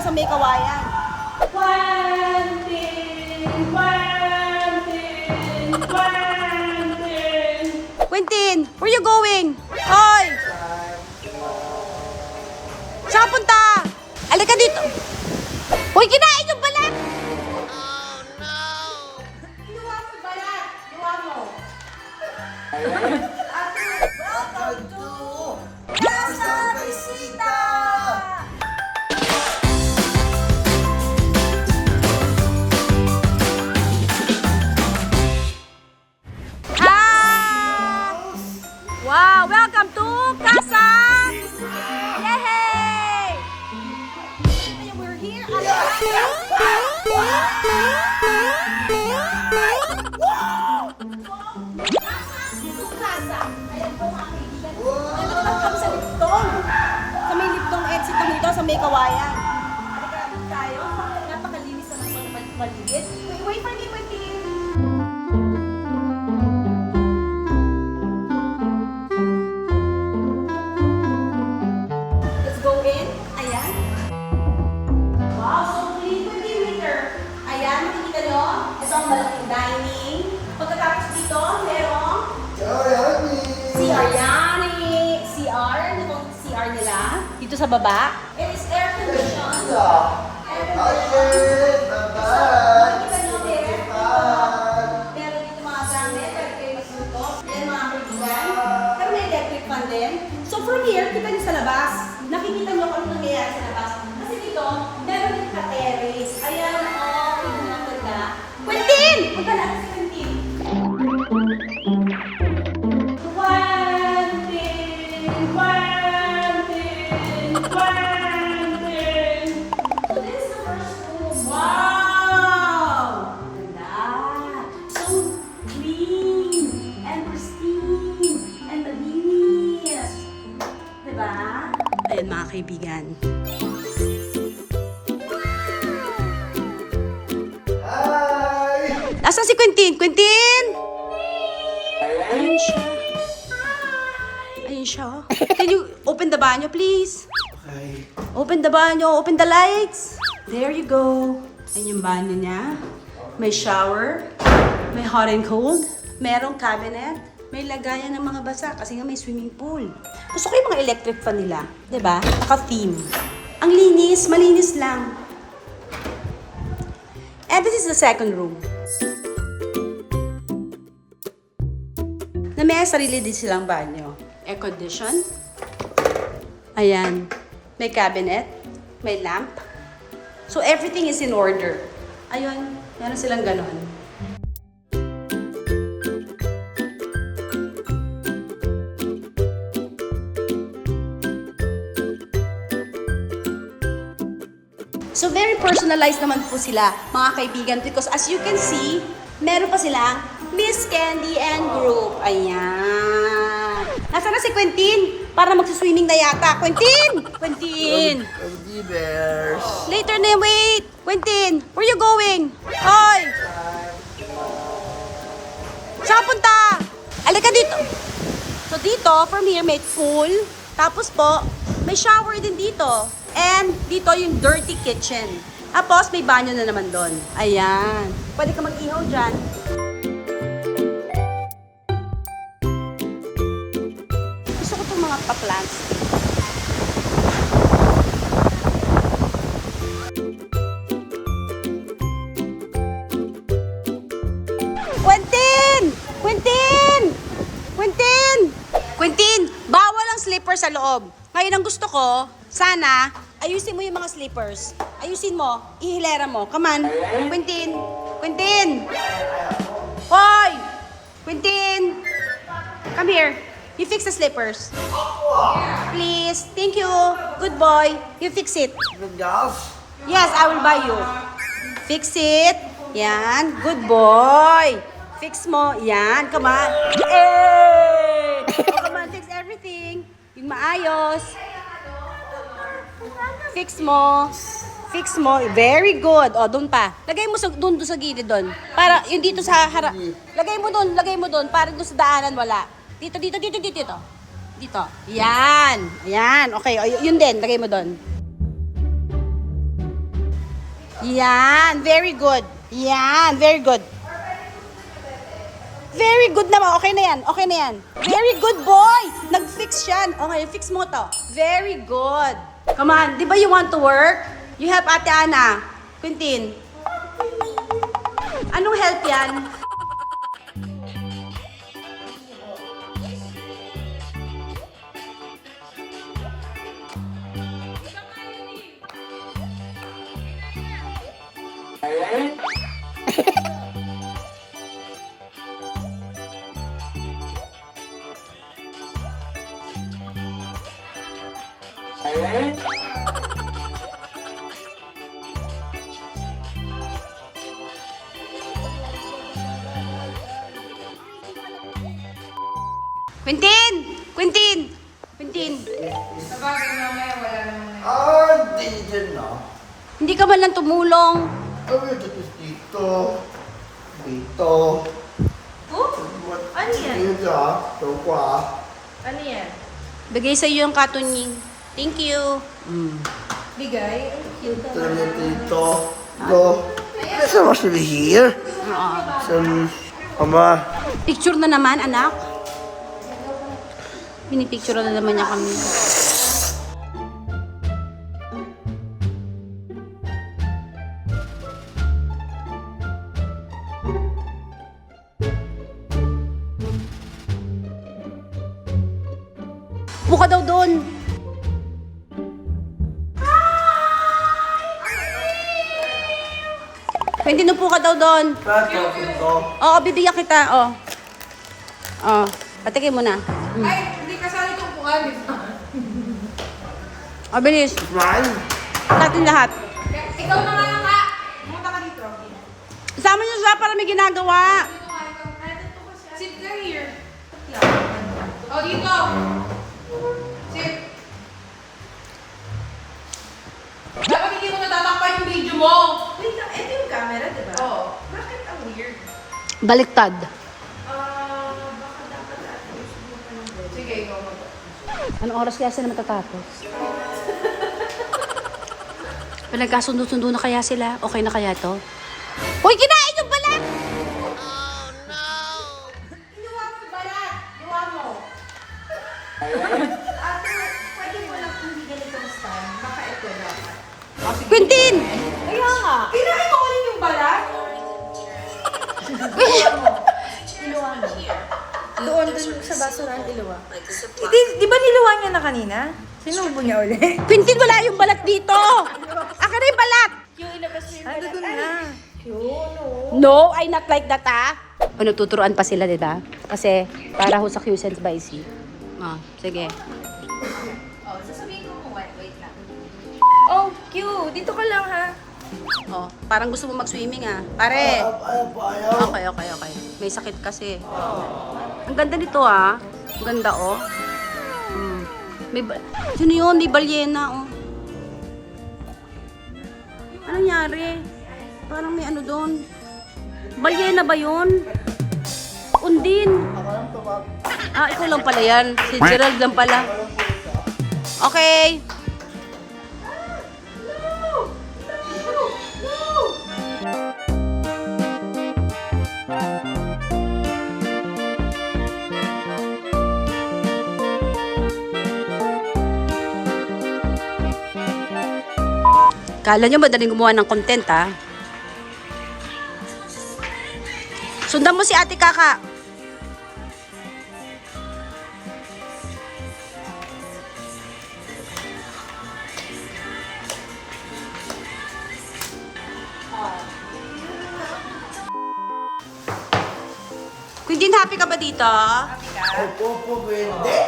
sa may kawayan. Quentin, where you going? Hoy! Saan ka punta? Alika dito. Hoy, kinain yung balat! Oh, no! Inuwa mo yung balat. Inuwa mo. Welcome to Casa Visita! Wow, welcome to Casa! Yay! We're here at Casa. Ayan po mga kaibigan. Ano lang kami sa Liptong? Sa may Liptong exit ng dito, sa may kawayan. Halika tayo. Napakalinis na ng paligid. Wait for me, waiting. Ito ang malaking dining. Pagkatapos dito, merong CR yan. CR. Ano itong CR nila? Dito sa baba. It is air conditioned. Air conditioned. Makikita nyo there. Meron dito mga gamit. Pwede kayo magluto. Yan mga kaibigan. Pero may electric fan din. So from here, kita nyo sa labas. Nakikita nyo kung ano nangyayari sa labas. Kasi dito, meron din ka-terrace. Ayan, Quentin! Punta natin si Quentin. Quentin! So this is the first room. Wow! Ganda! So clean and pristine and malinis. Diba? Ayan mga kaibigan. Asan si Quentin? Quentin! Ayun siya. Ayun siya. Can you open the banyo, please? Okay. Open the banyo. Open the lights. There you go. Ayun yung banyo niya. May shower. May hot and cold. Merong cabinet. May lagayan ng mga basa kasi nga may swimming pool. Gusto ko yung mga electric fan nila. Diba? Naka-theme. Ang linis. Malinis lang. And this is the second room. Na may sarili din silang banyo. Air condition. Ayan. May cabinet. May lamp. So everything is in order. Ayun. Meron silang ganon. So very personalized naman po sila, mga kaibigan, because as you can see, meron pa silang Miss Candy and Group. Ayan. Nasaan na si Quentin? Para magsiswimming na yata. Quentin! Quentin! Candy bears. Later na, wait! Quentin, where you going? Hoy! Saan ka punta? Alika dito. So dito, from here, may pool. Tapos po, may shower din dito. And dito yung dirty kitchen. Tapos may banyo na naman doon. Ayan. Pwede ka mag-ihaw dyan. Gusto ko itong mga pa-plants. Quentin! Quentin! Quentin! Quentin! Bawal ang slipper sa loob. Ngayon ang gusto ko, sana, ayusin mo yung mga slippers. Ayusin mo. Ihilera mo. Come on. Quentin. Quentin. Hoy! Quentin. Come here. You fix the slippers. Please. Thank you. Good boy. You fix it. The golf? Yes, I will buy you. Fix it. Yan. Good boy. Fix mo. Yan. Come on. Hey! Oh, come on. Fix everything. Yung maayos. Fix mo. Fix mo. Very good. O, doon pa. Lagay mo doon sa gilid doon. Para, yung dito sa harap. Lagay mo doon. Para doon sa daanan wala. Dito. Dito. Yan. Yan. Okay. O, yun din. Lagay mo doon. Yan, very good. Yan, very good. Very good naman. Okay na yan. Okay na yan. Very good boy. Nag-fix yan. Okay, fix mo to. Very good. Come on. Di ba you want to work? You help Ate Ana. Quintin. Anong help yan? Quintin! Quintin! Quintin! Hindi dyan na. Hindi ka man lang tumulong. Dito, dito. Dito. Oh? Ano yan? Dito ah. Ito ko ah. Ano yan? Bigay sa iyo yung katunying. Thank you. Bigay? Ang cute Ito na dito. Ito. Sama sila here. Ama. Picture na naman, anak. Pinipicture na naman niya kami. Buka daw doon. Pwede na po ka daw doon. Ito. Oo, bibigyan kita. Oo. Oo. Patikin mo na. Ay, hindi kasali itong pukan. O, bilis. Smile. Natin lahat. Ikaw na nga lang ka. Pumunta ka dito. Isama niyo siya para may ginagawa. Sit ka here. Oh, dito. Sit. Dapat hindi mo natatakpan yung video mo. Wait lang, ito yung camera, di ba? Oo. Bakit ang weird? Baliktad. Baka dapat natin subukan ng bed. Sige, ikaw mo. Anong oras kaya sila matatapos? Pinagkasundo-sundo na kaya sila? Okay na kaya to? Uy, kinain yung balat! Inuwa mo yung balat. Inuwa mo. Ate, pwede mo lang hindi ganitong style. Baka ito dapat. Quintin! Kaya nga. Kinain mo ulit yung balat? Iluwa mo. Doon sa basurahan, iluwa. Di ba niluwa niya na kanina? Sinubo niya ulit. Quintin, wala yung balat dito! Akin na yung balat! Yung ilabas mo yung balat. Doon na. No, I not like that, ah. O, nagtuturuan pa sila, diba? Kasi, para ho sa Q-Sense by C. Ah, sige. Oh, sasabihin ko mo, wait lang. Oh, Q, dito ka lang ha. Oh, parang gusto mo mag-swimming, ah. Pare! Ayaw pa, ayaw. Okay. May sakit kasi. Ang ganda nito, ah. Ang ganda, oh. Sino yun? May balyena, oh. Anong nangyari? Parang may ano doon. Balyena ba yun? Undin. Ah, ikaw lang pala yan. Si Gerald lang pala. Okay. Kala nyo madaling gumawa ng content, ha? Sundan mo si Ate Kaka. Quintin, happy ka ba dito? Opo, hindi.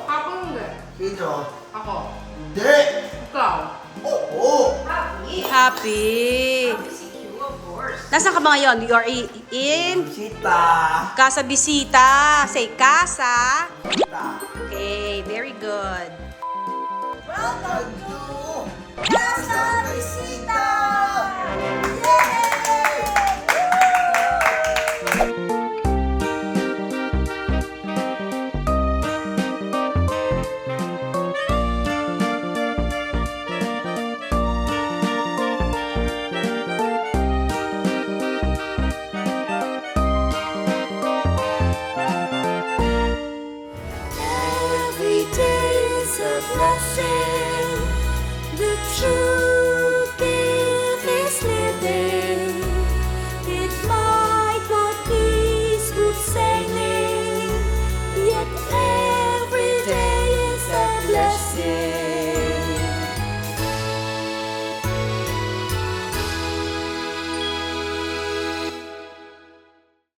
Ako hindi. Sino? Ako. Hindi. Ikaw. Oo. Happy. Si Q, of course. Nasaan ka ba ngayon? You are in Sita. Casa Bisita. Say Casa. Sita. Okay, very good. Welcome to Casa Visita.